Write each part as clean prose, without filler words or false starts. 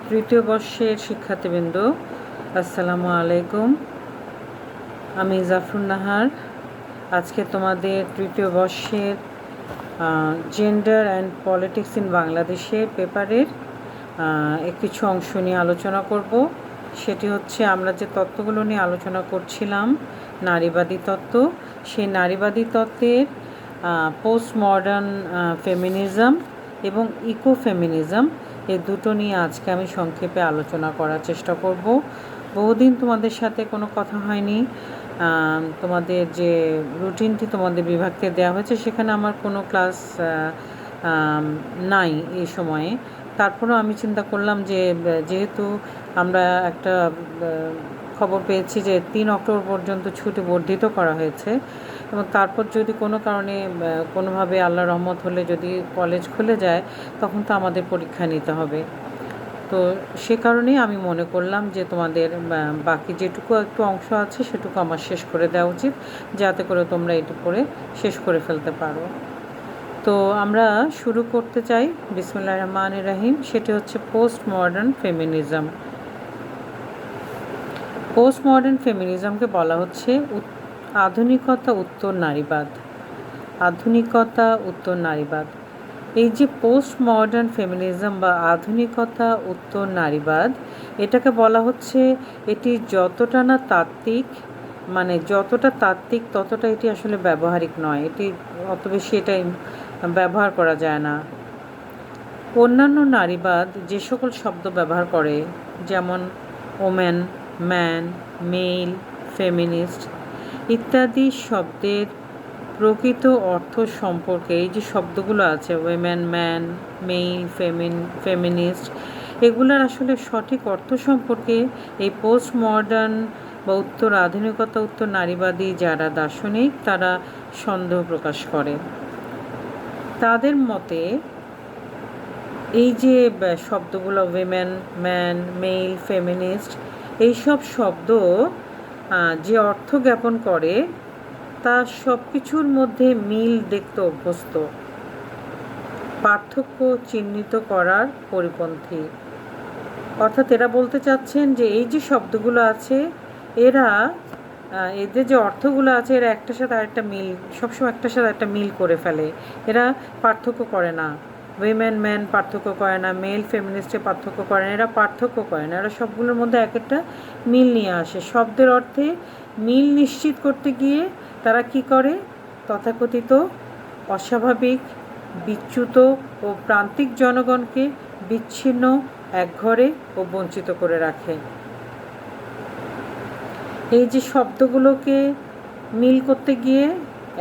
তৃতীয় বর্ষের শিক্ষার্থীবৃন্দ, আসসালামু আলাইকুম। আমি জাফরুন নাহার। আজকে তোমাদের তৃতীয় বর্ষের জেন্ডার অ্যান্ড পলিটিক্স ইন বাংলাদেশের পেপারের কিছু অংশ নিয়ে আলোচনা করব। সেটি হচ্ছে আমরা যে তত্ত্বগুলো নিয়ে আলোচনা করছিলাম, নারীবাদী তত্ত্ব, সেই নারীবাদী তত্ত্বের পোস্ট মডার্ন ফেমিনিজম এবং ইকো ফেমিনিজম, এই দুটো নিয়ে আজকে আমি সংক্ষেপে আলোচনা করার চেষ্টা করব। বহুদিন তোমাদের সাথে কোনো কথা হয়নি। তোমাদের যে রুটিনটি তোমাদের বিভাগকে দেওয়া হয়েছে সেখানে আমার কোনো ক্লাস নাই এই সময়ে। তারপরেও আমি চিন্তা করলাম যে যেহেতু আমরা একটা খবর পেয়েছি যে 3 অক্টোবর পর্যন্ত ছুটি বর্ধিত করা হয়েছে, এবং তারপর যদি কোনো কারণে কোনোভাবে আল্লাহ রহমত হলে যদি কলেজ খুলে যায় তখন তো আমাদের পরীক্ষা নিতে হবে। তো সে কারণেই আমি মনে করলাম যে তোমাদের বাকি যেটুকু একটু অংশ আছে সেটুকু আমার শেষ করে দেওয়া উচিত, যাতে করে তোমরা এটুকু করে শেষ করে ফেলতে পারো। তো আমরা শুরু করতে চাই, বিসমিল্লাহির রহমানির রহিম। সেটি হচ্ছে post modern feminism. Post modern ফেমিনিজমকে বলা হচ্ছে আধুনিকতা উত্তর নারীবাদ। আধুনিকতা উত্তর নারীবাদ, এই যে পোস্ট মডার্ন ফেমিনিজম বা আধুনিকতা উত্তর নারীবাদ, এটাকে বলা হচ্ছে এটি যতটা না তাত্ত্বিক, মানে যতটা তাত্ত্বিক ততটা এটি আসলে ব্যবহারিক নয়। এটি অত বেশি এটা ব্যবহার করা যায় না। অন্যান্য নারীবাদ যে সকল শব্দ ব্যবহার করে, যেমন ওমেন, ম্যান, মেল, ফেমিনিস্ট ইত্যাদি শব্দের প্রকৃত অর্থ সম্পর্কে, এই যে শব্দগুলো আছে ওয়েমেন, ম্যান, মেল, ফেমিনিস্ট, এগুলোর আসলে সঠিক অর্থ সম্পর্কে এই পোস্ট মডার্ন বা উত্তর আধুনিকতা উত্তর নারীবাদী যারা দার্শনিক তারা সন্দেহ প্রকাশ করে। তাদের মতে এই যে শব্দগুলো উইমেন, ম্যান, মেল, ফেমিনিস্ট, এইসব শব্দ যে অর্থ জ্ঞাপন করে তা সব কিছুর মধ্যে মিল দেখতে অভ্যস্ত, পার্থক্য চিহ্নিত করার পরিপন্থী। অর্থাৎ এরা বলতে চাচ্ছেন যে এই যে শব্দগুলো আছে এদের যে অর্থগুলো আছে এরা একটার সাথে আরেকটা মিল, সবসময় একটার সাথে একটা মিল করে ফেলে। এরা পার্থক্য করে না। উইমেন, ম্যান পার্থক্য করে না, মেল, ফেমিনিস্টে পার্থক্য করে না, এরা পার্থক্য করে না। এরা সবগুলোর মধ্যে এক একটা মিল নিয়ে আসে। শব্দের অর্থে মিল নিশ্চিত করতে গিয়ে তারা কি করে, তথাকথিত অস্বাভাবিক, বিচ্যুত ও প্রান্তিক জনগণকে বিচ্ছিন্ন, একঘরে ও বঞ্চিত করে রাখে। এই যে শব্দগুলোকে মিল করতে গিয়ে,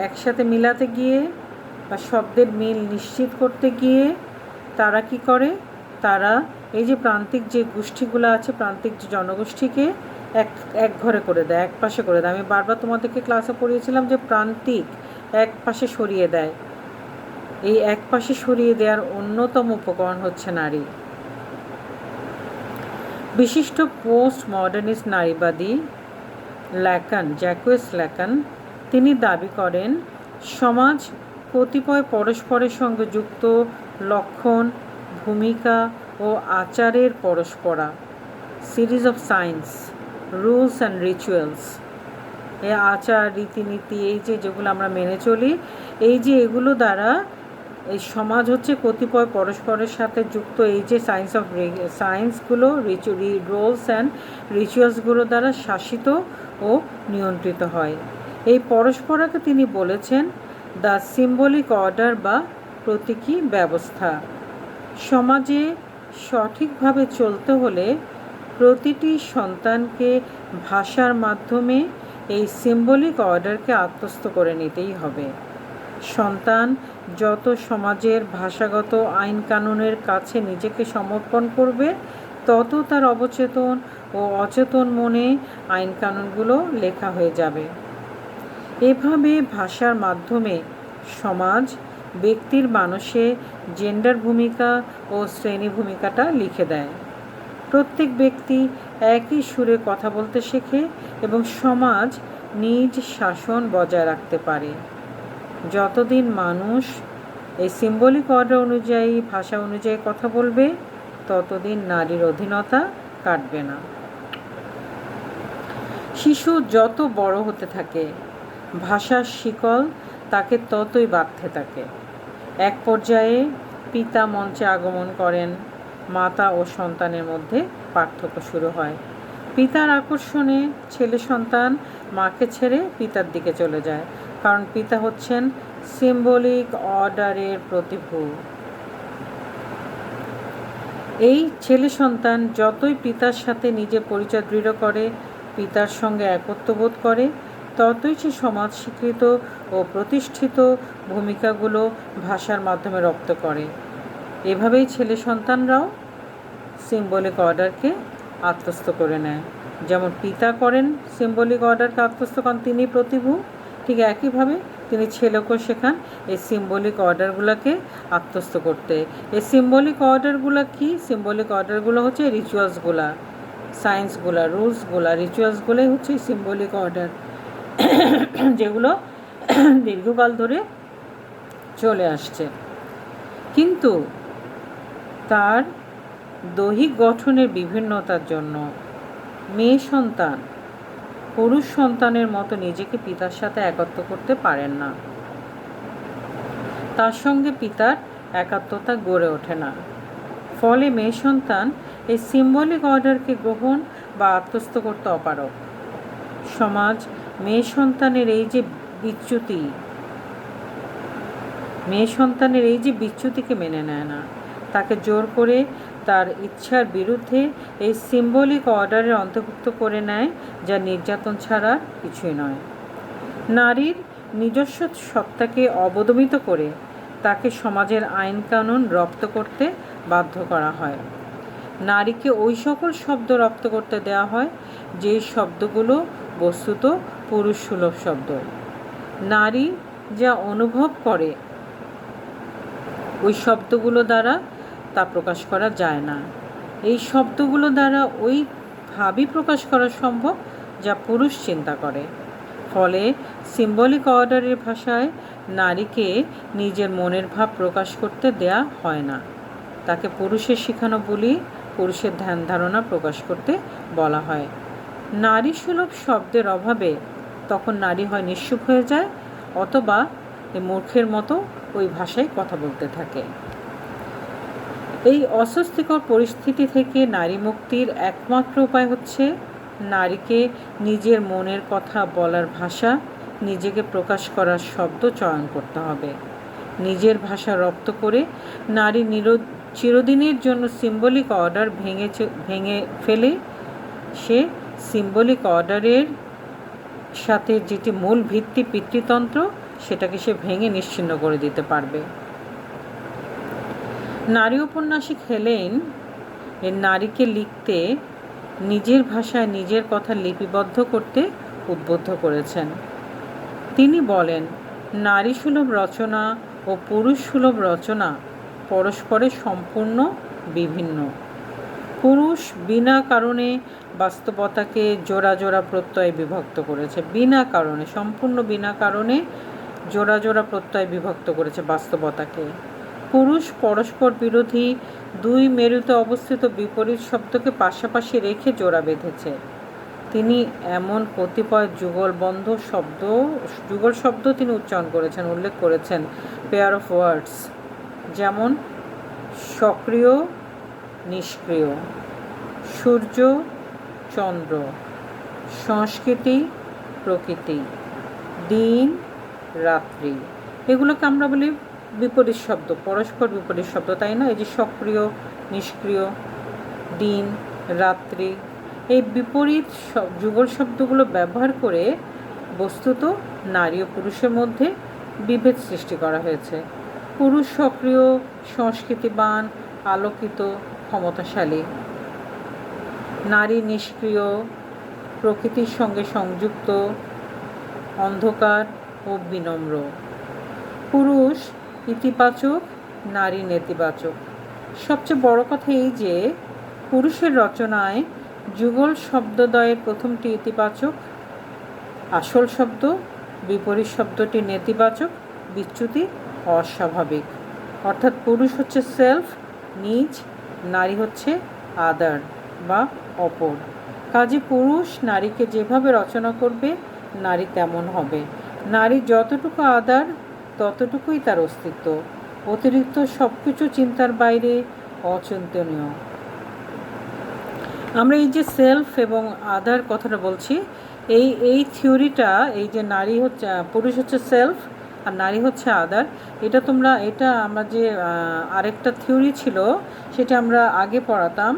একসাথে মিলাতে গিয়ে বা শব্দের মিল নিশ্চিত করতে গিয়ে তারা কি করে, তারা এই যে প্রান্তিক যে গোষ্ঠীগুলো আছে, প্রান্তিক যে জনগোষ্ঠীকে এক ঘরে করে দেয়, এক পাশে করে দেয়। আমি বারবার তোমাদেরকে ক্লাসে পড়িয়েছিলাম যে প্রান্তিক এক পাশে সরিয়ে দেয়। এই এক পাশে সরিয়ে দেওয়ার অন্যতম উপকরণ হচ্ছে নারী। বিশিষ্ট পোস্ট মডার্নিস্ট নারীবাদী জ্যাকুয়েস ল্যাকান, তিনি দাবি করেন সমাজ কতিপয় পরস্পরের সঙ্গে যুক্ত লক্ষণ, ভূমিকা ও আচারের পরস্পরা, series of science, rules and rituals. এই আচার, রীতিনীতি, এই যেগুলো আমরা মেনে চলি, এই যে এগুলো দ্বারা এই সমাজ হচ্ছে কতিপয় পরস্পরের সাথে যুক্ত এই যে সায়েন্সগুলো, রুলস অ্যান্ড রিচুয়ালসগুলো দ্বারা শাসিত ও নিয়ন্ত্রিত হয়। এই পরস্পরকে তিনি বলেছেন দ্য সিম্বলিক অর্ডার বা প্রতীকী ব্যবস্থা। সমাজে সঠিকভাবে চলতে হলে প্রতিটি সন্তানকে ভাষার মাধ্যমে এই সিম্বলিক অর্ডারকে আত্মস্থ করে নিতেই হবে। সন্তান যত সমাজের ভাষাগত আইন কানুনের কাছে নিজেকে সমর্পণ করবে, তত তার অবচেতন ও অচেতন মনে আইন কানুনগুলো লেখা হয়ে যাবে। এভাবে ভাষার মাধ্যমে সমাজ ব্যক্তির মানুষে জেন্ডার ভূমিকা ও শ্রেণী ভূমিকাটা লিখে দেয়। প্রত্যেক ব্যক্তি একই সুরে কথা বলতে শেখে এবং সমাজ নিজ শাসন বজায় রাখতে পারে। যতদিন মানুষ এই সিম্বলিক অর্ডার অনুযায়ী, ভাষা অনুযায়ী কথা বলবে, ততদিন নারীর অধীনতা কাটবে না। শিশু যত বড় হতে থাকে, ভাষার শিকল তাকে ততই বাঁধতে থাকে। এক পর্যায়ে পিতা মঞ্চে আগমন করেন, মাতা ও সন্তানের মধ্যে পার্থক্য শুরু হয়। পিতার আকর্ষণে ছেলে সন্তান মাকে ছেড়ে পিতার দিকে চলে যায়, কারণ পিতা হচ্ছেন সিম্বলিক অর্ডারের প্রতিভূ। এই ছেলে সন্তান যতই পিতার সাথে নিজের পরিচয় দৃঢ় করে, পিতার সঙ্গে একত্ব বোধ করে, ততই সে সমাজ স্বীকৃত ও প্রতিষ্ঠিত ভূমিকাগুলো ভাষার মাধ্যমে রপ্ত করে। এভাবেই ছেলে সন্তানরাও সিম্বলিক অর্ডারকে আত্মস্থ করে নেয়। যেমন পিতা করেন সিম্বলিক অর্ডারকে আত্মস্থ করেন, তিনি প্রতিভূ, ঠিক একইভাবে তিনি ছেলেকেও শেখান এই সিম্বলিক অর্ডারগুলোকে আত্মস্থ করতে। এই সিম্বলিক অর্ডারগুলো কি? সিম্বলিক অর্ডারগুলো হচ্ছে রিচুয়ালসগুলা, সায়েন্সগুলা, রুলসগুলা, রিচুয়ালসগুলোই হচ্ছে সিম্বলিক অর্ডার, যেগুলো দীর্ঘকাল ধরে চলে আসছে। কিন্তু তার দৈহিক গঠনের বিভিন্নতার জন্য মেয়ে সন্তান পুরুষ সন্তানের মতো নিজেকে পিতার সাথে একত্র করতে পারেন না। তার সঙ্গে পিতার একাত্মতা গড়ে ওঠে না। ফলে মেয়ে সন্তান এই সিম্বলিক অর্ডারকে গ্রহণ বা আত্মস্থ করতে অপারগ। সমাজ মেয়ে সন্তানের এই যে বিচ্যুতিকে মেনে নেয় না, তাকে জোর করে তার ইচ্ছার বিরুদ্ধে এই সিম্বলিক অর্ডারে অন্তর্ভুক্ত করে নেয়, যা নির্যাতন ছাড়া কিছুই নয়। নারীর নিজস্ব সত্তাকে অবদমিত করে তাকে সমাজের আইন কানুন রপ্ত করতে বাধ্য করা হয়। নারীকে ওই সকল শব্দ রপ্ত করতে দেওয়া হয় যে শব্দগুলো বস্তুত পুরুষ সুলভ শব্দ। নারী যা অনুভব করে ওই শব্দগুলো দ্বারা তা প্রকাশ করা যায় না। এই শব্দগুলো দ্বারা ওই ভাবই প্রকাশ করা সম্ভব যা পুরুষ চিন্তা করে। ফলে সিম্বলিক অর্ডারের ভাষায় নারীকে নিজের মনের ভাব প্রকাশ করতে দেয়া হয় না। তাকে পুরুষের শেখানো বলি, পুরুষের ধ্যান ধারণা প্রকাশ করতে বলা হয়। নারী সুলভ শব্দের অভাবে তখন নারী হয় নিঃসুপ হয়ে যায়, অথবা মূর্খের মতো ওই ভাষায় কথা বলতে থাকে। এই অস্বস্তিকর পরিস্থিতি থেকে নারী মুক্তির একমাত্র উপায় হচ্ছে নারীকে নিজের মনের কথা বলার ভাষা, নিজেকে প্রকাশ করার শব্দ চয়ন করতে হবে। নিজের ভাষা রপ্ত করে নারী চিরদিনের জন্য সিম্বলিক অর্ডার ভেঙে ফেলে সে সিম্বলিক অর্ডারের সাথে যেটি মূল ভিত্তি পিতৃতন্ত্র, সেটাকে সে ভেঙে নিশ্চিহ্ন করে দিতে পারবে। নারী ঔপন্যাসিক হেলেন এর নারীকে লিখতে, নিজের ভাষায় নিজের কথা লিপিবদ্ধ করতে উদ্বুদ্ধ করেছেন। তিনি বলেন, নারী সুলভ রচনা ও পুরুষ সুলভ রচনা পরস্পরের সম্পূর্ণ বিভিন্ন। পুরুষ বিনা কারণে বাস্তবতাকে জোড়া জোড়া প্রত্যয়ে বিভক্ত করেছে, সম্পূর্ণ বিনা কারণে জোড়া জোড়া প্রত্যয়ে বিভক্ত করেছে বাস্তবতাকে। পুরুষ পরস্পর বিরোধী দুই মেরুতে অবস্থিত বিপরীত শব্দকে পাশাপাশি রেখে জোড়া বেঁধেছে। তিনি এমন কতিপয় যুগল শব্দ তিনি উল্লেখ করেছেন, পেয়ার অফ ওয়ার্ডস, যেমন সক্রিয় নিষ্ক্রিয়, সূর্য চন্দ্র, সংস্কৃতি প্রকৃতি, দিন রাত্রি। এগুলোকে আমরা বলি বিপরীত শব্দ, পরস্পর বিপরীত শব্দ, তাই না? এই যে সক্রিয় নিষ্ক্রিয়, দিন রাত্রি, এই বিপরীত যুগল শব্দগুলো ব্যবহার করে বস্তুত নারী ও পুরুষের মধ্যে বিভেদ সৃষ্টি করা হয়েছে। পুরুষ সক্রিয়, সংস্কৃতিবান, আলোকিত, ক্ষমতাশালী; নারী নিষ্ক্রিয়, প্রকৃতির সঙ্গে সংযুক্ত, অন্ধকার ও বিনম্র। পুরুষ ইতিবাচক, নারী নেতিবাচক। সবচেয়ে বড় কথা এই যে পুরুষের রচনায় যুগল শব্দদ্বয়ের প্রথমটি ইতিবাচক, আসল শব্দ, বিপরীত শব্দটি নেতিবাচক, বিচ্যুতি অস্বাভাবিক। অর্থাৎ পুরুষ হচ্ছে সেলফ, নিজ, নারী হচ্ছে আদার বা অপর। কাজে পুরুষ নারীকে যেভাবে রচনা করবে নারী তেমন হবে। নারী যতটুকু আদার ততটুকুই তার অস্তিত্ব, অতিরিক্ত সব কিছু চিন্তার বাইরে, অচিন্তনীয়। আমরা এই যে সেলফ এবং আদার কথাটা বলছি, এই থিওরিটা, এই যে নারী হচ্ছে, পুরুষ হচ্ছে সেলফ আর নারী হচ্ছে আদার, এটা আমরা যে আরেকটা থিওরি ছিল সেটা আমরা আগে পড়াতাম,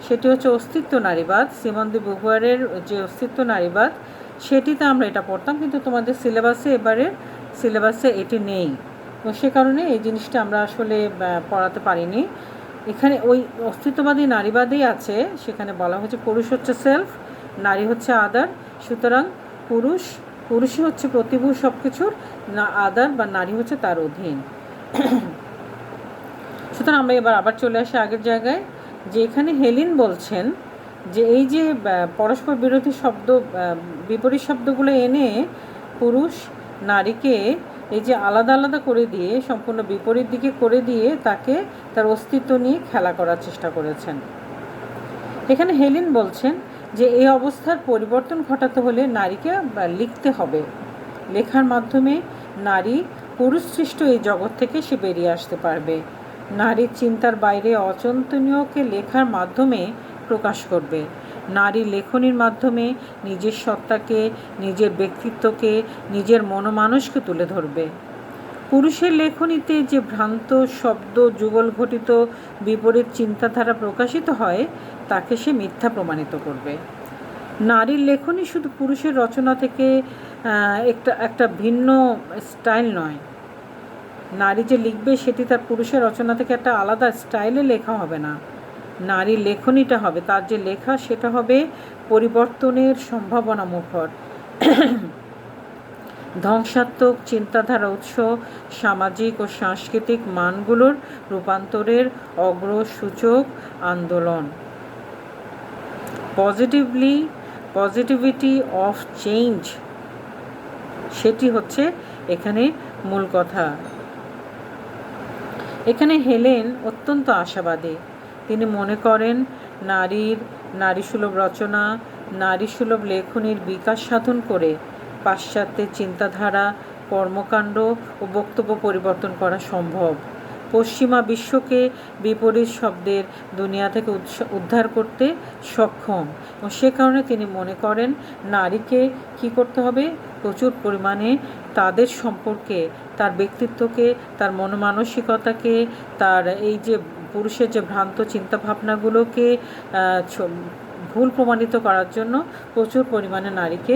সেটি হচ্ছে অস্তিত্ব নারীবাদ, সিমন দি বুভয়ারের যে অস্তিত্ব নারীবাদ, সেটিতে আমরা এটা পড়তাম, কিন্তু তোমাদের সিলেবাসে এটি নেই, তো সে কারণে এই জিনিসটা আমরা আসলে পড়াতে পারিনি। এখানে ওই অস্তিত্ববাদী নারীবাদেই আছে, সেখানে বলা হয়েছে পুরুষ হচ্ছে সেলফ, নারী হচ্ছে আদার, সুতরাং পুরুষই হচ্ছে প্রতিভূ সব কিছুর, আদার বা নারী হচ্ছে তার অধীন। সুতরাং আমরা এবার আবার চলে আসি আগের জায়গায়, যে এখানে হেলিন বলছেন যে এই যে পরস্পর বিরোধী বিপরীত শব্দগুলো এনে পুরুষ নারীকে এই যে আলাদা আলাদা করে দিয়ে, সম্পূর্ণ বিপরীত দিকে করে দিয়ে তাকে তার অস্তিত্ব নিয়ে খেলা করার চেষ্টা করেছেন। এখানে হেলিন বলছেন যে এই অবস্থার পরিবর্তন ঘটাতে হলে নারীকে লিখতে হবে। লেখার মাধ্যমে নারী পুরুষ সৃষ্ট এই জগৎ থেকে সে বেরিয়ে আসতে পারবে। নারীর চিন্তার বাইরে অচিন্তনীয়কে লেখার মাধ্যমে প্রকাশ করবে। নারী লেখনীর মাধ্যমে নিজের সত্তাকে, নিজের ব্যক্তিত্বকে, নিজের মনোমানসকে তুলে ধরবে। পুরুষের লেখনীতে যে ভ্রান্ত শব্দ যুগল ঘটিত বিপরীত চিন্তাধারা প্রকাশিত হয় তাকে সে মিথ্যা প্রমাণিত করবে। নারীর লেখনী শুধু পুরুষের রচনা থেকে একটা ভিন্ন স্টাইল নয়, নারী যে লিখবে সেটি তার পুরুষের রচনা থেকে একটা আলাদা স্টাইলে লেখা হবে না। নারীর লেখনীটা হবে, তার যে লেখা সেটা হবে পরিবর্তনের সম্ভাবনা মুখর, ধ্বংসাত্মক চিন্তাধারা উৎস, সামাজিক ও সাংস্কৃতিক মানগুলোর রূপান্তরের অগ্রসূচক আন্দোলন। পজিটিভিটি অফ চেঞ্জ, সেটি হচ্ছে এখানে মূল কথা। এখানে হেলেন অত্যন্ত আশাবাদী। তিনি মনে করেন নারীসুলভ রচনা, নারীসুলভ লেখনীর বিকাশ সাধন করে পাশ্চাত্যের চিন্তাধারা, কর্মকাণ্ড ও বক্তব্য পরিবর্তন করা সম্ভব। পশ্চিমা বিশ্বকে বিপরীত শব্দের দুনিয়া থেকে উদ্ধার করতে সক্ষম, এবং সে কারণে তিনি মনে করেন নারীকে কি করতে হবে, প্রচুর পরিমাণে তাদের সম্পর্কে, তার ব্যক্তিত্বকে, তার মনমানসিকতাকে, তার এই যে পুরুষের যে ভ্রান্ত চিন্তাভাবনাগুলোকে ভুল প্রমাণিত করার জন্য প্রচুর পরিমাণে নারীকে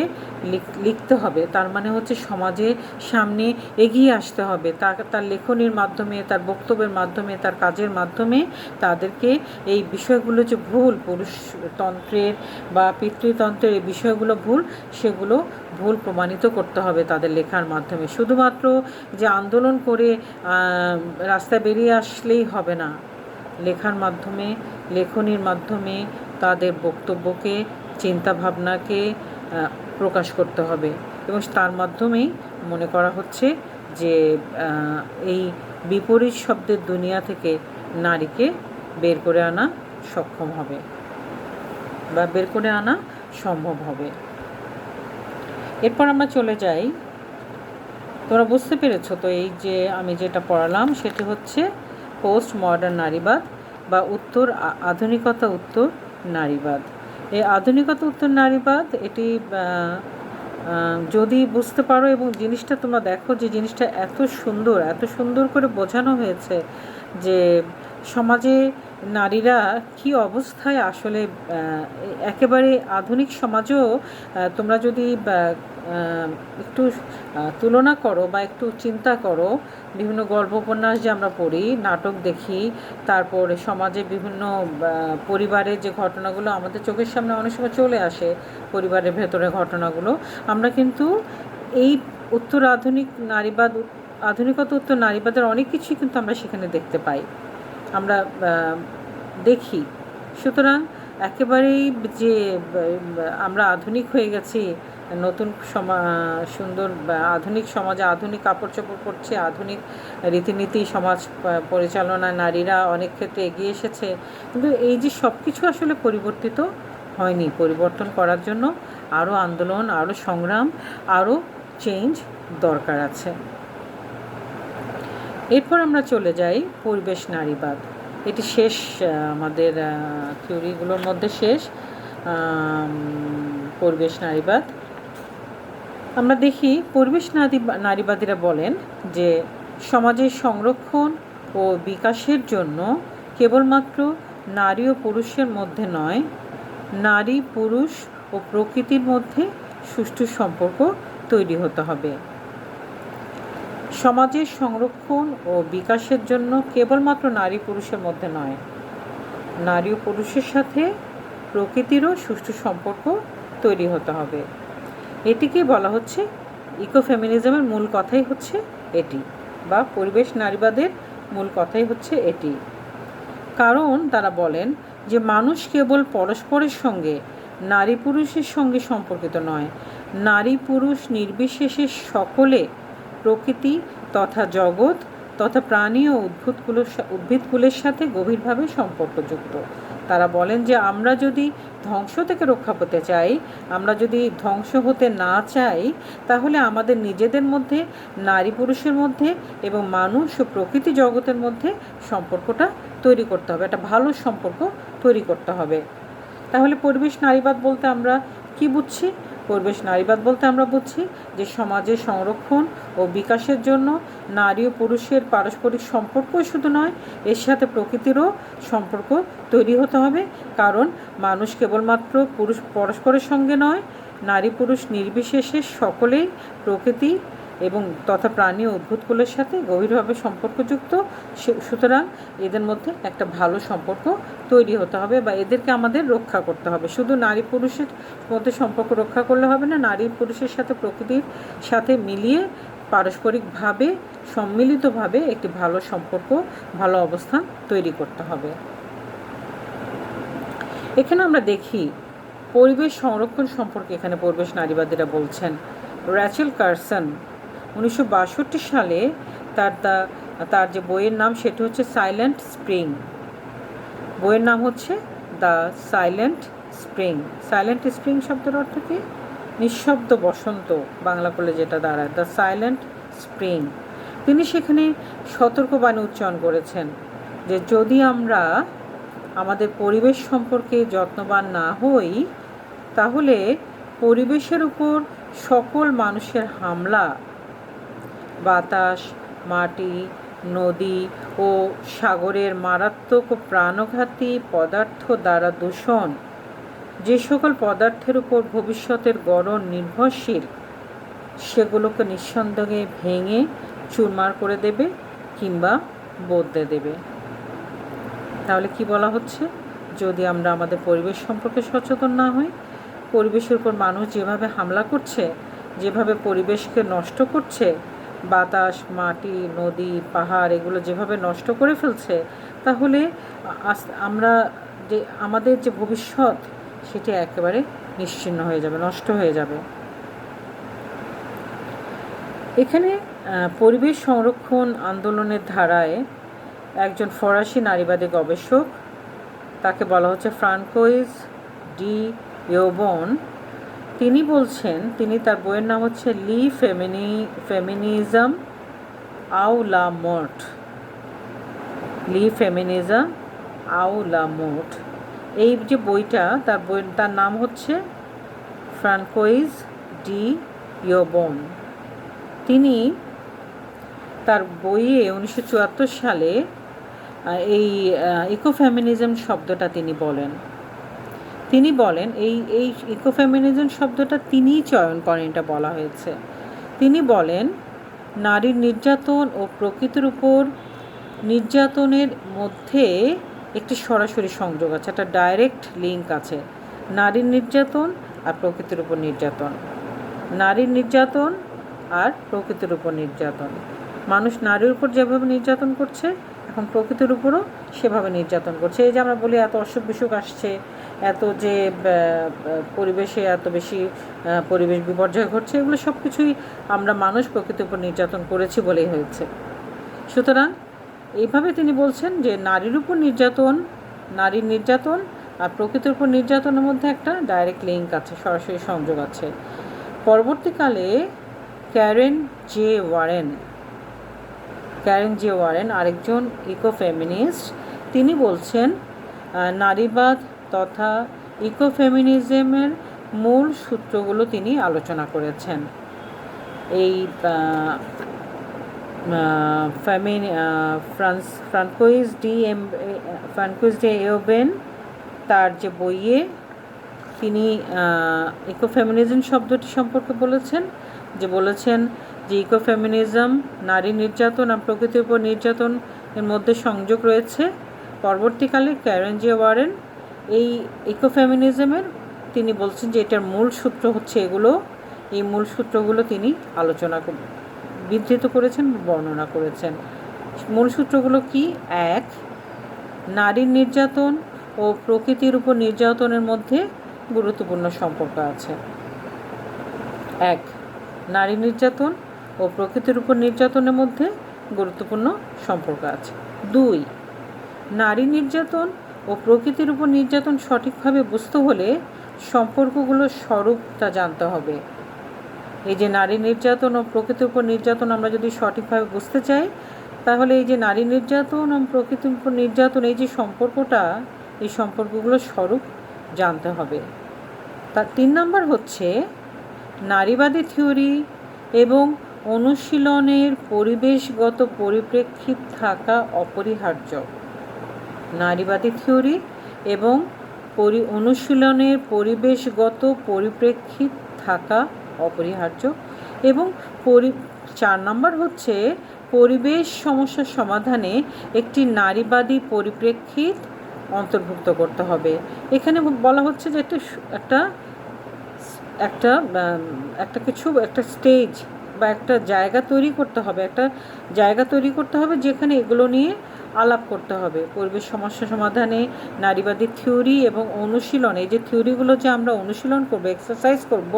লিখতে হবে। তার মানে হচ্ছে সমাজে সামনে এগিয়ে আসতে হবে, তার লেখনীর মাধ্যমে, তার বক্তব্যের মাধ্যমে, তার কাজের মাধ্যমে তাদেরকে এই বিষয়গুলো যে ভুল, পুরুষতন্ত্রের বা পিতৃতন্ত্রের এই বিষয়গুলো ভুল, সেগুলো ভুল প্রমাণিত করতে হবে তাদের লেখার মাধ্যমে। শুধুমাত্র যে আন্দোলন করে রাস্তায় বেরিয়ে আসলেই হবে না, লেখার মাধ্যমে, লেখনীর মাধ্যমে তাদের বক্তব্যকে, চিন্তাভাবনাকে প্রকাশ করতে হবে, এবং তার মাধ্যমেই মনে করা হচ্ছে যে এই বিপরীত শব্দের দুনিয়া থেকে নারীকে বের করে আনা সক্ষম হবে বা বের করে আনা সম্ভব হবে। এরপর আমরা চলে যাই, তোমরা বুঝতে পেরেছো তো, এই যে আমি যেটা পড়ালাম সেটি হচ্ছে পোস্ট মডার্ন নারীবাদ বা আধুনিকতা উত্তর নারীবাদ। এই আধুনিকতা উত্তর নারীবাদ, এটি যদি বুঝতে পারো এবং জিনিসটা তোমরা দেখো যে জিনিসটা এত সুন্দর করে বোঝানো হয়েছে যে সমাজে নারীরা কি অবস্থায় আসলে, একেবারে আধুনিক সমাজেও তোমরা যদি একটু তুলনা করো বা একটু চিন্তা করো, বিভিন্ন গল্প উপন্যাস যে আমরা পড়ি, নাটক দেখি, তারপরে সমাজে বিভিন্ন পরিবারের যে ঘটনাগুলো আমাদের চোখের সামনে অনেক সময় চলে আসে, পরিবারের ভেতরে ঘটনাগুলো, আমরা কিন্তু এই আধুনিকতা উত্তর নারীবাদের অনেক কিছুই কিন্তু আমরা সেখানে দেখতে পাই, আমরা দেখি। সুতরাং একেবারেই যে আমরা আধুনিক হয়ে গেছি নতুন সুন্দর আধুনিক সমাজে আধুনিক কাপড় চোপড় পরছে, আধুনিক রীতিনীতি সমাজ পরিচালনায় নারীরা অনেক ক্ষেত্রে এগিয়ে এসেছে, কিন্তু এই যে সব কিছু আসলে পরিবর্তিত হয়নি। পরিবর্তন করার জন্য আরও আন্দোলন, আরও সংগ্রাম, আরও চেঞ্জ দরকার আছে। এরপর আমরা চলে যাই পরিবেশ নারীবাদ। এটি শেষ আমাদের থিওরিগুলোর মধ্যে শেষ পরিবেশ নারীবাদ। আমরা দেখি পরিবেশ নারীবাদীরা বলেন যে সমাজের সংরক্ষণ ও বিকাশের জন্য কেবলমাত্র নারী ও পুরুষের মধ্যে নয়, নারী, পুরুষ ও প্রকৃতির মধ্যে সুষ্ঠু সম্পর্ক তৈরি হতে হবে। সমাজের সংরক্ষণ ও বিকাশের জন্য কেবলমাত্র নারী পুরুষের মধ্যে নয়, নারী ও পুরুষের সাথে প্রকৃতিরও সুষ্ঠু সম্পর্ক তৈরি হতে হবে। এটিকে বলা হচ্ছে ইকোফেমিনিজমের মূল কথাই হচ্ছে এটি, বা পরিবেশ নারীবাদের মূল কথাই হচ্ছে এটি। কারণ তারা বলেন যে মানুষ কেবল পরস্পরের সঙ্গে, নারী পুরুষের সঙ্গে সম্পর্কিত নয়, নারী পুরুষ নির্বিশেষে সকলে প্রকৃতি তথা জগৎ তথা প্রাণী ও উদ্ভিদকুলের সাথে গভীরভাবে সম্পর্কযুক্ত। তারা বলেন যে আমরা যদি ধ্বংস থেকে রক্ষা পেতে চাই, আমরা যদি ধ্বংস হতে না চাই, তাহলে আমাদের নিজেদের মধ্যে, নারী পুরুষের মধ্যে এবং মানুষ ও প্রকৃতি জগতের মধ্যে সম্পর্কটা তৈরি করতে হবে, একটা ভালো সম্পর্ক তৈরি করতে হবে। তাহলে পরিবেশ নারীবাদ বলতে আমরা কি বুঝছি? পরিবেশ নারীবাদ বলতে আমরা বুঝছি যে সমাজের সংরক্ষণ ও বিকাশের জন্য নারী ও পুরুষের পারস্পরিক সম্পর্কই শুধু নয়, এর সাথে প্রকৃতিরও সম্পর্ক তৈরি হতে হবে। কারণ মানুষ কেবলমাত্র পরস্পরের সঙ্গে নয়, নারী পুরুষ নির্বিশেষে সকলেই প্রকৃতি এবং তথা প্রাণী ও উদ্ভিদকুলের সাথে গভীরভাবে সম্পর্কযুক্ত। সুতরাং এদের মধ্যে একটা ভালো সম্পর্ক তৈরি হতে হবে, বা এদেরকে আমাদের রক্ষা করতে হবে। শুধু নারী পুরুষের মধ্যে সম্পর্ক রক্ষা করলে হবে না, নারী পুরুষের সাথে প্রকৃতির সাথে মিলিয়ে পারস্পরিকভাবে সম্মিলিতভাবে একটি ভালো সম্পর্ক, ভালো অবস্থান তৈরি করতে হবে। এখানে আমরা দেখি পরিবেশ সংরক্ষণ সম্পর্কে এখানে পরিবেশ নারীবাদীরা বলছেন। র্যাচেল কারসন 1962 সালে তার যে বইয়ের নাম সেটি হচ্ছে সাইলেন্ট স্প্রিং। বইয়ের নাম হচ্ছে the silent spring. Silent spring শব্দের অর্থ কি? নিঃশব্দ বসন্ত, বাংলা করলে যেটা দাঁড়ায়, দ্য সাইলেন্ট স্প্রিং। তিনি সেখানে সতর্কবাণী উচ্চারণ করেছেন যে যদি আমরা আমাদের পরিবেশ সম্পর্কে যত্নবান না হই, তাহলে পরিবেশের উপর সকল মানুষের হামলা, বাতাস, মাটি, নদী ও সাগরের মারাত্মক ও প্রাণঘাতী পদার্থ দ্বারা দূষণ, যে সকল পদার্থের উপর ভবিষ্যতের গড়ন নির্ভরশীল, সেগুলোকে নিঃসন্দেহে ভেঙে চুরমার করে দেবে কিংবা বদলে দেবে। তাহলে কি বলা হচ্ছে? যদি আমরা আমাদের পরিবেশ সম্পর্কে সচেতন না হই, পরিবেশের উপর মানুষ যেভাবে হামলা করছে, যেভাবে পরিবেশকে নষ্ট করছে, বাতাস, মাটি, নদী, পাহাড় এগুলো যেভাবে নষ্ট করে ফেলছে, তাহলে আমরা আমাদের যে ভবিষ্যৎ সেটি একেবারে নিশ্চিহ্ন হয়ে যাবে, নষ্ট হয়ে যাবে। এখানে পরিবেশ সংরক্ষণ আন্দোলনের ধারায় একজন ফরাসি নারীবাদী গবেষক, তাকে বলা হচ্ছে ফ্রান্কোইজ ডি ইয়োবন। তিনি বলছেন, তিনি তার বইয়ের নাম হচ্ছে লি ফেমিনিজম আউ লা মর্ট, লি ফেমিনিজম আউ লা মর্ট। এই যে বইটা, তার নাম হচ্ছে ফ্রান্কোইজ ডি ইয়োবন। তিনি তার বইয়ে 1974 সালে এই ইকোফেমিনিজম শব্দটা তিনি বলেন। এই ইকোফেমিনিজম শব্দটা তিনিই চয়ন করেন, এটা বলা হয়েছে। তিনি বলেন নারীর নির্যাতন ও প্রকৃতির উপর নির্যাতনের মধ্যে একটি সরাসরি সংযোগ আছে, একটা ডাইরেক্ট লিঙ্ক আছে। নারীর নির্যাতন আর প্রকৃতির উপর নির্যাতন, নারীর নির্যাতন আর প্রকৃতির উপর নির্যাতন। মানুষ নারীর উপর যেভাবে নির্যাতন করছে, এখন প্রকৃতির উপরও সেভাবে নির্যাতন করছে। এই যে আমরা বলি এত অসুখ বিসুখ আসছে, এত যে পরিবেশে এত বেশি পরিবেশ বিপর্যয় ঘটছে, এগুলো সব কিছুই আমরা মানুষ প্রকৃতির উপর নির্যাতন করেছি বলেই হয়েছে। সুতরাং এইভাবে তিনি বলছেন যে নারীর উপর নির্যাতন, নারীর নির্যাতন আর প্রকৃতির উপর নির্যাতনের মধ্যে একটা ডাইরেক্ট লিঙ্ক আছে, সরাসরি সংযোগ আছে। পরবর্তীকালে ক্যারেন জে ওয়ারেন আরেকজন ইকোফেমিনিস্ট, তিনি বলছেন নারীবাদ তথা ইকোফেমিনিজমের মূল সূত্রগুলো তিনি আলোচনা করেছেন। এই ফ্রান্কোইজ ডি এওবেন তার যে বইয়ে তিনি ইকোফেমিনিজম শব্দটি সম্পর্কে বলেছেন যে ইকোফেমিনিজম নারী নির্যাতন আর প্রকৃতির উপর নির্যাতন এর মধ্যে সংযোগ রয়েছে। পরবর্তীকালে ক্যারেন জে ওয়ারেন এই ইকোফেমিনিজমের তিনি বলছেন যে এটার মূল সূত্র হচ্ছে এগুলো, এই মূল সূত্রগুলো তিনি বিধৃত করেছেন, বর্ণনা করেছেন। মূল সূত্রগুলো কি? 1, নারীর নির্যাতন ও প্রকৃতির উপর নির্যাতনের মধ্যে গুরুত্বপূর্ণ সম্পর্ক আছে। 1, নারী নির্যাতন ও প্রকৃতির উপর নির্যাতনের মধ্যে গুরুত্বপূর্ণ সম্পর্ক আছে। 2, নারী নির্যাতন ও প্রকৃতির উপর নির্যাতন সঠিকভাবে বুঝতে হলে সম্পর্কগুলোর স্বরূপটা জানতে হবে। এই যে নারী নির্যাতন ও প্রকৃতির উপর নির্যাতন আমরা যদি সঠিকভাবে বুঝতে চাই, তাহলে এই যে নারী নির্যাতন ও প্রকৃতির উপর নির্যাতন এই যে সম্পর্কটা, এই সম্পর্কগুলোর স্বরূপ জানতে হবে। তার 3 নম্বর হচ্ছে নারীবাদী থিওরি এবং অনুশীলনের পরিবেশগত পরিপ্রেক্ষিত থাকা অপরিহার্য। নারীবাদী থিওরি এবং অনুশীলনের পরিবেশগত পরিপ্রেক্ষিত থাকা অপরিহার্য। এবং 4 নম্বর হচ্ছে পরিবেশ সমস্যার সমাধানে একটি নারীবাদী পরিপ্রেক্ষিত অন্তর্ভুক্ত করতে হবে। এখানে বলা হচ্ছে যে একটা স্টেজ বা একটা জায়গা তৈরি করতে হবে, যেখানে এগুলো নিয়ে আলাপ করতে হবে। পরিবেশ সমস্যা সমাধানে নারীবাদী থিওরি এবং অনুশীলন, এই যে থিওরিগুলো যে আমরা অনুশীলন করব, এক্সারসাইজ করব,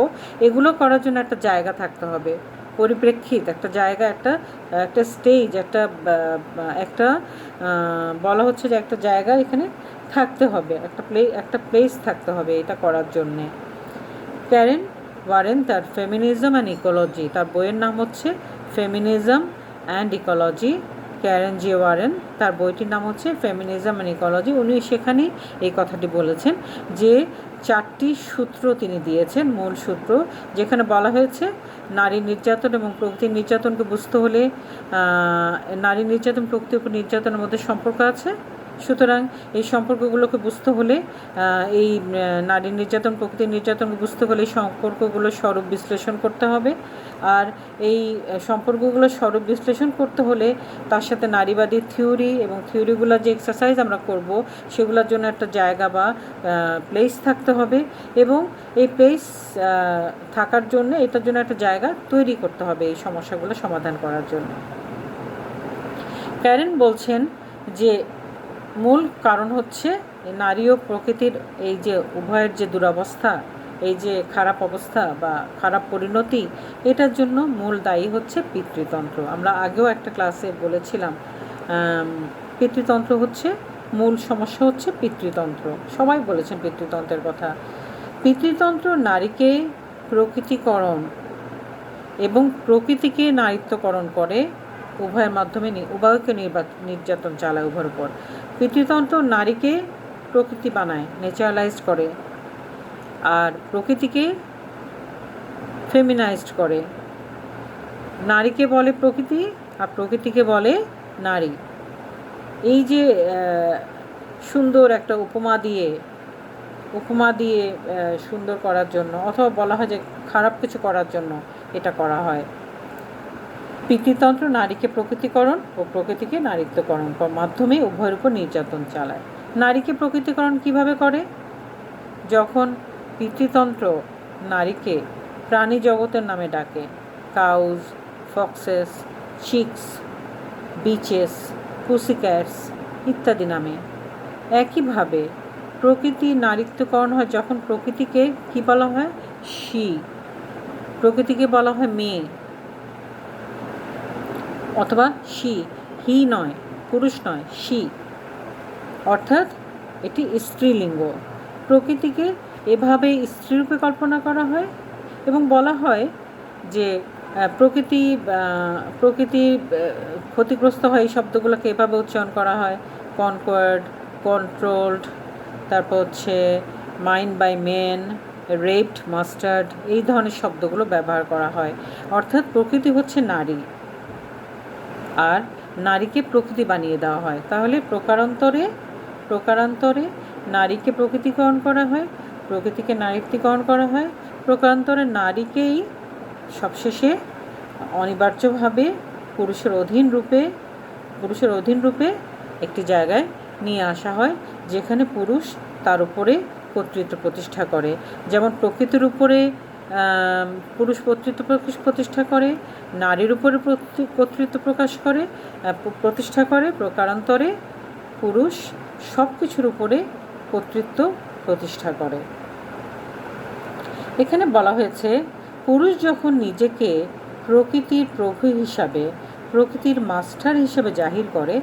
এগুলো করার জন্য একটা জায়গা থাকতে হবে, পরিপ্রেক্ষিত একটা জায়গা, একটা স্টেজ, একটা বলা হচ্ছে যে একটা জায়গা এখানে থাকতে হবে, একটা প্লেস থাকতে হবে এটা করার জন্যে। ক্যারেন ওয়ারেন তার ফেমিনিজম অ্যান্ড ইকোলজি, তার বইয়ের নাম হচ্ছে feminism and ecology. Karen J Warren তার বইটির নাম হচ্ছে ফেমিনিজম অ্যান্ড ইকোলজি। উনি সেখানেই এই কথাটি বলেছেন যে 4টি সূত্র তিনি দিয়েছেন, মূল সূত্র, যেখানে বলা হয়েছে নারী নির্যাতন এবং প্রকৃতির নির্যাতনকে বুঝতে হলে নারী নির্যাতন প্রকৃতির উপর নির্যাতনের মধ্যে সম্পর্ক আছে। সুতরাং এই সম্পর্কগুলোকে বুঝতে হলে এই নারী নির্যাতন প্রকৃতির নির্যাতনকে বুঝতে হলে এই সম্পর্কগুলোর স্বরূপ বিশ্লেষণ করতে হবে। আর এই সম্পর্কগুলোর স্বরূপ বিশ্লেষণ করতে হলে তার সাথে নারীবাদী থিওরি এবং থিওরিগুলোর যে এক্সারসাইজ আমরা করব সেগুলোর জন্য একটা জায়গা বা প্লেস থাকতে হবে, এবং এই প্লেস থাকার জন্য এটার জন্য একটা জায়গা তৈরি করতে হবে এই সমস্যাগুলো সমাধান করার জন্য। ক্যারেন বলছেন যে মূল কারণ হচ্ছে নারী ও প্রকৃতির এই যে উভয়ের যে দুরবস্থা, এই যে খারাপ অবস্থা বা খারাপ পরিণতি, এটার জন্য মূল দায়ী হচ্ছে পিতৃতন্ত্র। আমরা আগেও একটা ক্লাসে বলেছিলাম পিতৃতন্ত্র হচ্ছে মূল সমস্যা, হচ্ছে পিতৃতন্ত্র। সবাই বলেছেন পিতৃতন্ত্রের কথা। পিতৃতন্ত্র নারীকে প্রকৃতিকরণ এবং প্রকৃতিকে নারীত্বকরণ করে, উভয়ের মাধ্যমে উভয়কে নির্যাতন চালায় উভয়ের উপর। পিতৃতন্ত্র নারীকে প্রকৃতি বানায়, ন্যাচারালাইজড করে, আর প্রকৃতিকে ফেমিনাইজড করে। নারীকে বলে প্রকৃতি আর প্রকৃতিকে বলে নারী। এই যে সুন্দর একটা উপমা দিয়ে সুন্দর করার জন্য, অথবা বলা হয় যে খারাপ কিছু করার জন্য এটা করা হয়। পিতৃতন্ত্র নারীকে প্রকৃতিকরণ ও প্রকৃতিকে নারীত্বকরণ মাধ্যমে উভয়ের উপর নির্যাতন চালায়। নারীকে প্রকৃতিকরণ কিভাবে করে? যখন পিতৃতন্ত্র নারীকে প্রাণী জগতের নামে ডাকে, কাউজ, ফক্সেস, চিক্স, বিচেস, পুসিক্যাটস ইত্যাদি নামে, একইভাবে প্রকৃতি নারীত্বকরণ হয় যখন প্রকৃতিকে কি বলা হয়? শি। প্রকৃতিকে বলা হয় মেয়ে অথবা শি। হি নয়, পুরুষ নয়, শি, অর্থাৎ এটি স্ত্রীলিঙ্গ। প্রকৃতিকে এভাবে স্ত্রীরূপে কল্পনা করা হয় এবং বলা হয় যে প্রকৃতি প্রকৃতি ক্ষতিগ্রস্ত হয়, এই শব্দগুলোকে এভাবে উচ্চারণ করা হয়: কনকোয়ার্ড, কন্ট্রোলড, তারপর হচ্ছে mind by men, raped, mastered, এই ধরনের শব্দগুলো ব্যবহার করা হয়। অর্থাৎ প্রকৃতি হচ্ছে নারী আর নারীকে প্রকৃতি বানিয়ে দেওয়া হয়। তাহলে প্রকারান্তরে নারীকে প্রকৃতিকরণ করা হয়, প্রকৃতিকে নারীত্বীকরণ করা হয়, প্রকারান্তরে নারীকেই সবশেষে অনিবার্যভাবে পুরুষের অধীন রূপে একটি জায়গায় নিয়ে আসা হয়, যেখানে পুরুষ তার উপরে কর্তৃত্ব প্রতিষ্ঠা করে। যেমন প্রকৃতির উপরে পুরুষ কর্তৃত্ব প্রতিষ্ঠা করে, নারীর উপরে কর্তৃত্ব প্রতিষ্ঠা করে, প্রকারান্তরে পুরুষ সব কিছুর উপরে কর্তৃত্ব প্রতিষ্ঠা করে। এখানে বলা হয়েছে, পুরুষ যখন নিজেকে প্রকৃতির প্রভু হিসাবে, প্রকৃতির মাস্টার হিসেবে জাহির করে,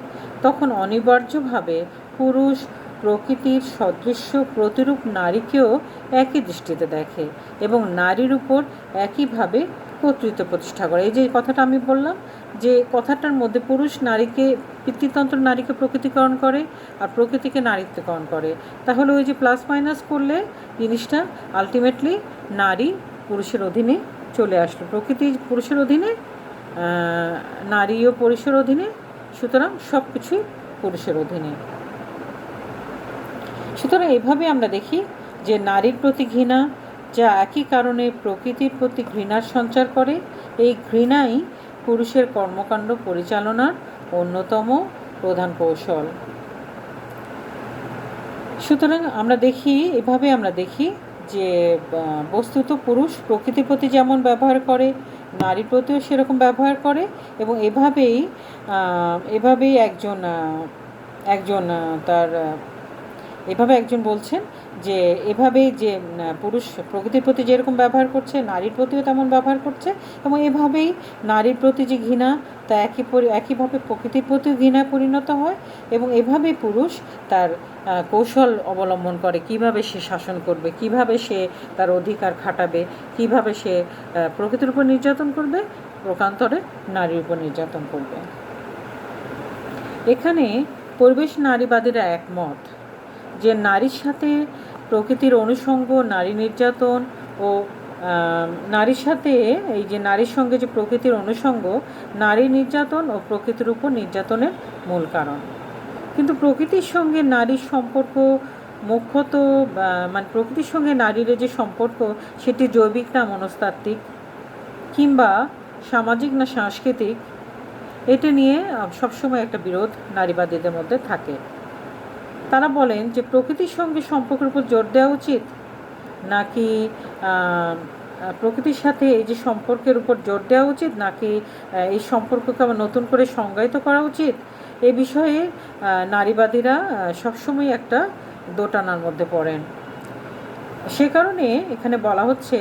তখন অনিবার্যভাবে পুরুষ প্রকৃতির সদৃশ্য প্রতিরূপ নারীকেও একই দৃষ্টিতে দেখে এবং নারীর উপর একইভাবে কর্তৃত্ব প্রতিষ্ঠা করে। এই যে কথাটা আমি বললাম, যে কথাটার মধ্যে পুরুষ পিতৃতন্ত্র নারীকে প্রকৃতিকরণ করে আর প্রকৃতিকে নারীত্বকরণ করে, তাহলে ওই যে প্লাস মাইনাস করলে জিনিসটা আলটিমেটলি নারী পুরুষের অধীনে চলে আসলো। প্রকৃতি পুরুষের অধীনে, নারীও পুরুষের অধীনে, সুতরাং সব কিছুই পুরুষের অধীনে। সুতরাং এভাবে আমরা দেখি যে নারীর প্রতি ঘৃণা, যা একই কারণে প্রকৃতির প্রতি ঘৃণার সঞ্চার করে, এই ঘৃণাই পুরুষের কর্মকাণ্ড পরিচালনার অন্যতম প্রধান কৌশল। সুতরাং আমরা দেখি যে বস্তুত পুরুষ প্রকৃতির প্রতি যেমন ব্যবহার করে, নারীর প্রতিও সেরকম ব্যবহার করে এবং এভাবেই একজন বলছেন যে এভাবেই যে পুরুষ প্রকৃতির প্রতি যেরকম ব্যবহার করছে, নারীর প্রতিও তেমন ব্যবহার করছে এবং এভাবেই নারীর প্রতি যে ঘৃণা, তা একইভাবে প্রকৃতির প্রতিও ঘৃণায় পরিণত হয় এবং এভাবেই পুরুষ তার কৌশল অবলম্বন করে, কিভাবে সে শাসন করবে, কিভাবে সে তার অধিকার খাটাবে, কিভাবে সে প্রকৃতির উপর নির্যাতন করবে, প্রকারান্তরে নারীর উপর নির্যাতন করবে। এখানে পরিবেশ নারীবাদীরা একমত যে নারীর সাথে প্রকৃতির অনুষঙ্গ, নারী নির্যাতন ও নারীর সাথে এই যে নারীর সঙ্গে যে প্রকৃতির অনুষঙ্গ, নারী নির্যাতন ও প্রকৃতির উপর নির্যাতনের মূল কারণ। কিন্তু প্রকৃতির সঙ্গে নারীর সম্পর্ক মুখ্যত প্রকৃতির সঙ্গে নারীর যে সম্পর্ক, সেটি জৈবিক না মনস্তাত্ত্বিক কিংবা সামাজিক না সাংস্কৃতিক, এটা নিয়ে সবসময় একটা বিরোধ নারীবাদীদের মধ্যে থাকে। তারা বলেন যে প্রকৃতির সঙ্গে সম্পর্কের উপর জোর দেওয়া উচিত, নাকি প্রকৃতির সাথে এই যে সম্পর্কের উপর জোর দেওয়া উচিত, নাকি এই সম্পর্ককে আবার নতুন করে সংজ্ঞায়িত করা উচিত, এ বিষয়ে নারীবাদীরা সবসময় একটা দোটানার মধ্যে পড়েন। সে কারণে এখানে বলা হচ্ছে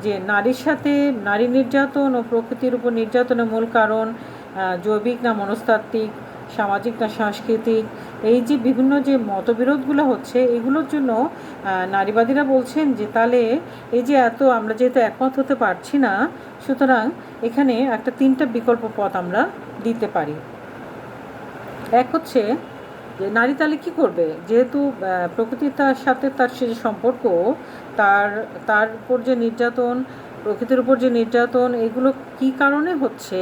যে নারীর সাথে নারী নির্যাতন ও প্রকৃতির উপর নির্যাতনের মূল কারণ জৈবিক না মনস্তাত্ত্বিক, সামাজিক না সাংস্কৃতিক, এই যে বিভিন্ন যে মতবিরোধগুলো হচ্ছে, এগুলোর জন্য নারীবাদীরা বলছেন যে তাহলে এই যে আমরা যেহেতু একমত হতে পারছি না, সুতরাং এখানে একটা 3টা বিকল্প পথ আমরা দিতে পারি। এক হচ্ছে যে নারী তাহলে কী করবে, যেহেতু প্রকৃতির সাথে তার সে যে সম্পর্ক, তার উপর যে নির্যাতন, প্রকৃতির উপর যে নির্যাতন, এগুলো কী কারণে হচ্ছে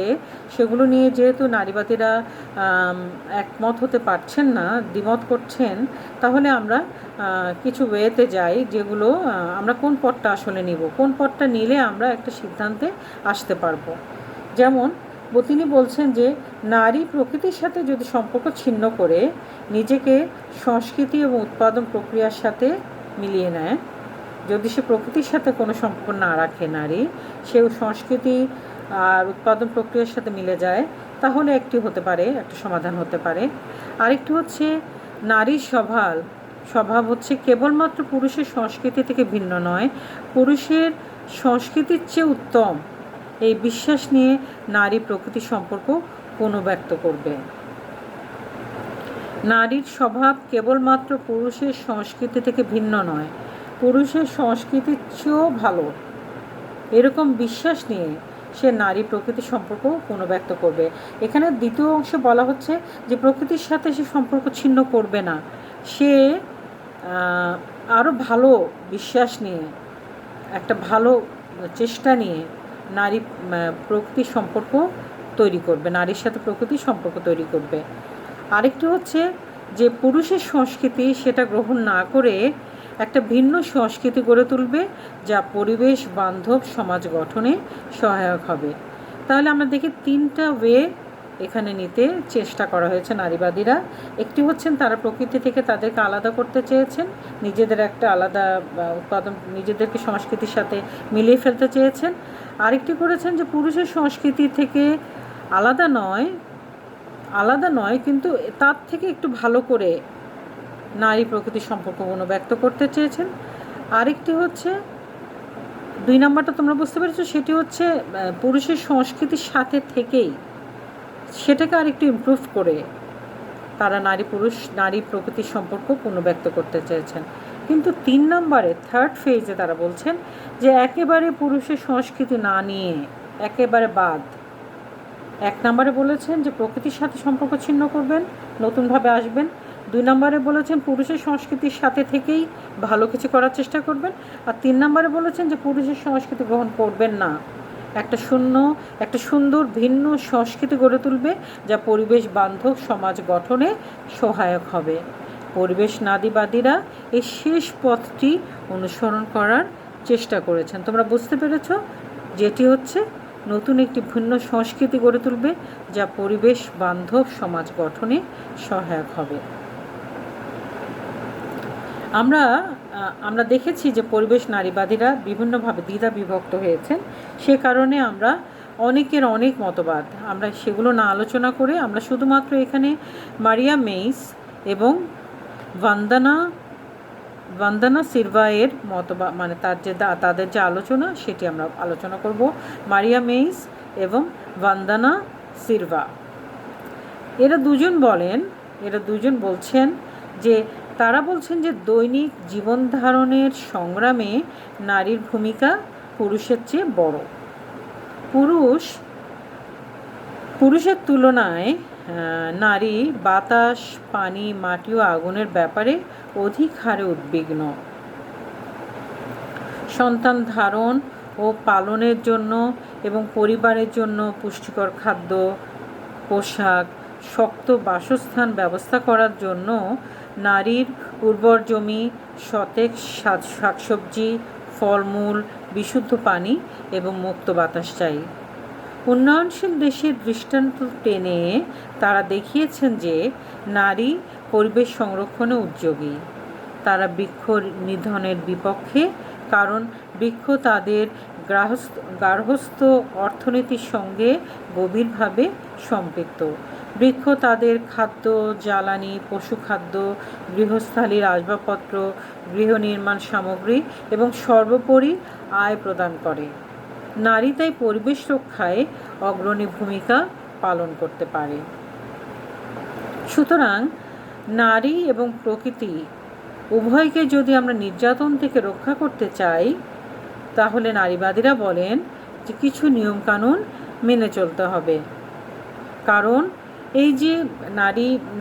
সেগুলো নিয়ে যেহেতু নারীবাদীরা একমত হতে পারছেন না, দ্বিমত করছেন, তাহলে আমরা কিছু ওয়েতে যাই, যেগুলো আমরা কোন পথটা আসলে নিব, কোন পথটা নিলে আমরা একটা সিদ্ধান্তে আসতে পারবো। যেমন তিনি বলছেন যে নারী প্রকৃতির সাথে যদি সম্পর্ক ছিন্ন করে নিজেকে সংস্কৃতি এবং উৎপাদন প্রক্রিয়ার সাথে মিলিয়ে নেয়, যদি সে প্রকৃতির সাথে কোনো সম্পর্ক না রাখে নারী, সে সংস্কৃতি আর উৎপাদন প্রক্রিয়ার সাথে মিলে যায়, তাহলে একটা সমাধান হতে পারে। আরেকটি হচ্ছে নারীর স্বভাব হচ্ছে কেবলমাত্র পুরুষের সংস্কৃতি থেকে ভিন্ন নয়, পুরুষের সংস্কৃতির চেয়ে উত্তম, এই বিশ্বাস নিয়ে নারী প্রকৃতি সম্পর্ক পুনর্ব্যক্ত করবে। নারীর স্বভাব কেবলমাত্র পুরুষের সংস্কৃতি থেকে ভিন্ন নয়, পুরুষের সংস্কৃতির চেয়েও ভালো, এরকম বিশ্বাস নিয়ে সে নারী প্রকৃতি সম্পর্ক পুনর্ব্যক্ত করবে। এখানে দ্বিতীয় অংশে বলা হচ্ছে যে প্রকৃতির সাথে সে সম্পর্ক ছিন্ন করবে না, সে আরও ভালো বিশ্বাস নিয়ে, একটা ভালো চেষ্টা নিয়ে নারী প্রকৃতির সম্পর্ক তৈরি করবে, নারীর সাথে প্রকৃতির সম্পর্ক তৈরি করবে। আরেকটি হচ্ছে যে পুরুষের সংস্কৃতি সেটা গ্রহণ না করে একটা ভিন্ন সংস্কৃতি গড়ে তুলবে, যা পরিবেশ বান্ধব সমাজ গঠনে সহায়ক হবে। তাহলে আমরা দেখি তিনটা ওয়ে এখানে নিতে চেষ্টা করা হয়েছে নারীবাদীরা। একটি হচ্ছেন তারা প্রকৃতি থেকে তাদেরকে আলাদা করতে চেয়েছেন, নিজেদের একটা আলাদা উৎপাদন, নিজেদেরকে সংস্কৃতির সাথে মিলিয়ে ফেলতে চেয়েছেন। আরেকটি করেছেন যে পুরুষের সংস্কৃতি থেকে আলাদা নয় কিন্তু তার থেকে একটু ভালো করে নারী প্রকৃতির সম্পর্ক ব্যক্ত করতে চেয়েছেন। আরেকটি হচ্ছে 2 নম্বরটা তোমরা বুঝতে পেরেছো, সেটি হচ্ছে পুরুষের সংস্কৃতির সাথে থেকেই সেটাকে আরেকটু ইমপ্রুভ করে তারা নারী প্রকৃতির সম্পর্ক পুনর্ব্যক্ত করতে চেয়েছেন। কিন্তু 3 নম্বরে থার্ড ফেজে তারা বলছেন যে একেবারে পুরুষের সংস্কৃতি না নিয়ে একেবারে বাদ। 1 নম্বরে বলেছেন যে প্রকৃতির সাথে সম্পর্ক ছিন্ন করবেন, নতুনভাবে আসবেন। 2 নম্বরে বলেছেন পুরুষের সংস্কৃতির সাথে থেকেই ভালো কিছু করার চেষ্টা করবেন। আর 3 নম্বরে বলেছেন যে পুরুষের সংস্কৃতি গ্রহণ করবেন না, একটা সুন্দর ভিন্ন সংস্কৃতি গড়ে তুলবে, যা পরিবেশ বান্ধব সমাজ গঠনে সহায়ক হবে। পরিবেশ নারীবাদীরা এই শেষ পথটি অনুসরণ করার চেষ্টা করেছেন। তোমরা বুঝতে পেরেছ, যেটি হচ্ছে নতুন একটি ভিন্ন সংস্কৃতি গড়ে তুলবে, যা পরিবেশ বান্ধব সমাজ গঠনে সহায়ক হবে। আমরা দেখেছি যে পরিবেশ নারীবাদীরা বিভিন্নভাবে দ্বিধা বিভক্ত হয়েছেন। সে কারণে আমরা অনেকের অনেক মতবাদ, আমরা সেগুলো না আলোচনা করে আমরা শুধুমাত্র এখানে মারিয়া মেইস এবং ভান্দানা সিলভা এর মতবাদ, মানে তাদের যে আলোচনা সেটি আমরা আলোচনা করব। মারিয়া মেইস এবং ভান্দানা সিলভা এরা দুজন বলছেন যে তারা বলছেন যে দৈনিক জীবন ধারণের সংগ্রামে নারীর ভূমিকা পুরুষের চেয়ে বড়। পুরুষের তুলনায় নারী বাতাস, পানি, মাটি ও আগুনের ব্যাপারে অধিক হারে উদ্বিগ্ন। সন্তান ধারণ ও পালনের জন্য এবং পরিবারের জন্য পুষ্টিকর খাদ্য, পোশাক, শক্ত বাসস্থান ব্যবস্থা করার জন্য নারীর উর্বর জমি, সতেজ শাকসবজি, ফলমূল, বিশুদ্ধ পানি এবং মুক্ত বাতাস চাই। উন্নয়নশীল দেশের দৃষ্টান্ত টেনে তারা দেখিয়েছেন যে নারী পরিবেশ সংরক্ষণে উদ্যোগী। তারা বৃক্ষ নিধনের বিপক্ষে, কারণ বৃক্ষ তাদের গার্হস্থ্য অর্থনীতির সঙ্গে গভীরভাবে সম্পৃক্ত। বৃক্ষ তাদের খাদ্য, জ্বালানি, পশুখাদ্য, গৃহস্থালির আসবাবপত্র, গৃহ নির্মাণ সামগ্রী এবং সর্বোপরি আয় প্রদান করে। নারী তাই পরিবেশ রক্ষায় অগ্রণী ভূমিকা পালন করতে পারে। সুতরাং নারী এবং প্রকৃতি উভয়কে যদি আমরা নির্যাতন থেকে রক্ষা করতে চাই, তাহলে নারীবাদীরা বলেন যে কিছু নিয়মকানুন মেনে চলতে হবে। কারণ এই যে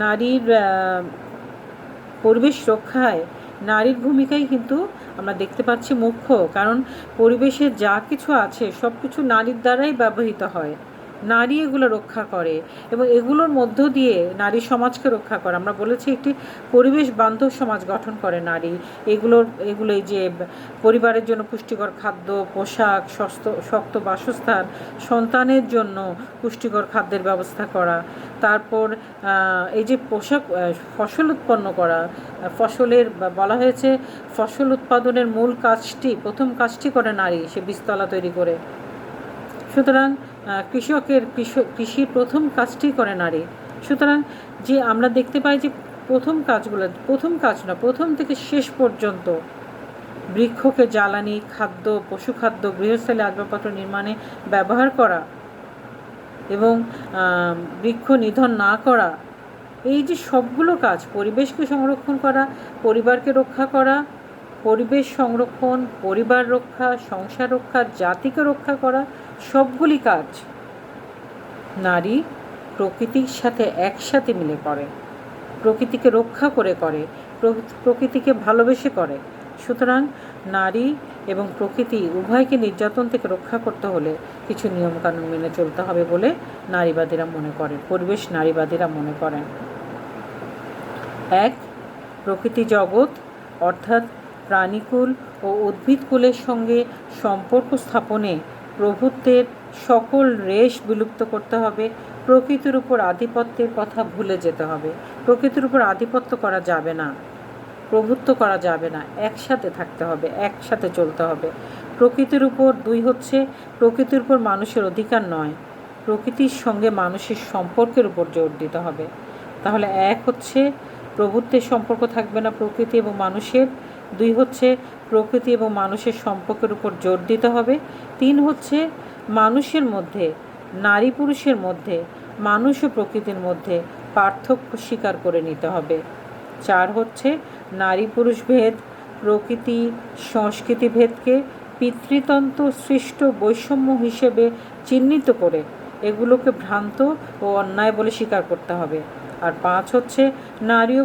নারীর পরিবেশ রক্ষায় নারীর ভূমিকাই কিন্তু আমরা দেখতে পাচ্ছি মুখ্য। কারণ পরিবেশে যা কিছু আছে সব কিছু নারীর দ্বারাই ব্যবহৃত হয়, নারী এগুলো রক্ষা করে এবং এগুলোর মধ্য দিয়ে নারী সমাজকে রক্ষা করে। আমরা বলেছি একটি পরিবেশ বান্ধব সমাজ গঠন করে নারী। এগুলোই যে পরিবারের জন্য পুষ্টিকর খাদ্য, পোশাক, শক্ত বাসস্থান, সন্তানের জন্য পুষ্টিকর খাদ্যের ব্যবস্থা করা, তারপর এই যে ফসল উৎপন্ন করা, ফসলের বলা হয়েছে ফসল উৎপাদনের প্রথম কাজটি করে নারী, সে বীজতলা তৈরি করে। সুতরাং কৃষির প্রথম কাজটি করে নারী। সুতরাং যে আমরা দেখতে পাই যে প্রথম থেকে শেষ পর্যন্ত বৃক্ষকে জ্বালানি, খাদ্য, পশুখাদ্য, গৃহস্থালী আসবাবপত্র নির্মাণে ব্যবহার করা এবং বৃক্ষ নিধন না করা, এই যে সবগুলো কাজ, পরিবেশকে সংরক্ষণ করা, পরিবারকে রক্ষা করা, পরিবেশ সংরক্ষণ, পরিবার রক্ষা, সংসার রক্ষা, জাতিকে রক্ষা করা, সবগুলি কাজ নারী প্রকৃতির সাথে একসাথে মিলে করে, প্রকৃতিকে রক্ষা করে প্রকৃতিকে ভালোবেসে করে। সুতরাং নারী এবং প্রকৃতি উভয়কে নির্যাতন থেকে রক্ষা করতে হলে কিছু নিয়মকানুন মেনে চলতে হবে বলে নারীবাদীরা মনে করেন, পরিবেশ নারীবাদীরা মনে করেন। 1. প্রকৃতি জগৎ অর্থাৎ প্রাণীকুল ও উদ্ভিদকুলের সঙ্গে সম্পর্ক স্থাপনে প্রভুত্বের সকল রেশ বিলুপ্ত করতে হবে। প্রকৃতির উপর আধিপত্যের কথা ভুলে যেতে হবে। প্রকৃতির উপর আধিপত্য করা যাবে না, প্রভুত্ব করা যাবে না, একসাথে থাকতে হবে, একসাথে চলতে হবে। প্রকৃতির উপর 2 হচ্ছে প্রকৃতির উপর মানুষের অধিকার নয়, প্রকৃতির সঙ্গে মানুষের সম্পর্কের উপর জোর দিতে হবে। তাহলে 1 হচ্ছে প্রভুত্বের সম্পর্ক থাকবে না প্রকৃতি এবং মানুষের, 2 হচ্ছে প্রকৃতি এবং মানুষের সম্পর্কের উপর জোর দিতে হবে, 3 হচ্ছে মানুষের মধ্যে, নারী পুরুষের মধ্যে, মানুষ ও প্রকৃতির মধ্যে পার্থক্য স্বীকার করে নিতে হবে। 4 হচ্ছে নারী পুরুষ ভেদ, প্রকৃতি সংস্কৃতি ভেদকে পিতৃতন্ত্র সৃষ্ট বৈষম্য হিসেবে চিহ্নিত করে এগুলোকে ভ্রান্ত ও অন্যায় বলে স্বীকার করতে হবে। আর 5 হচ্ছে নারী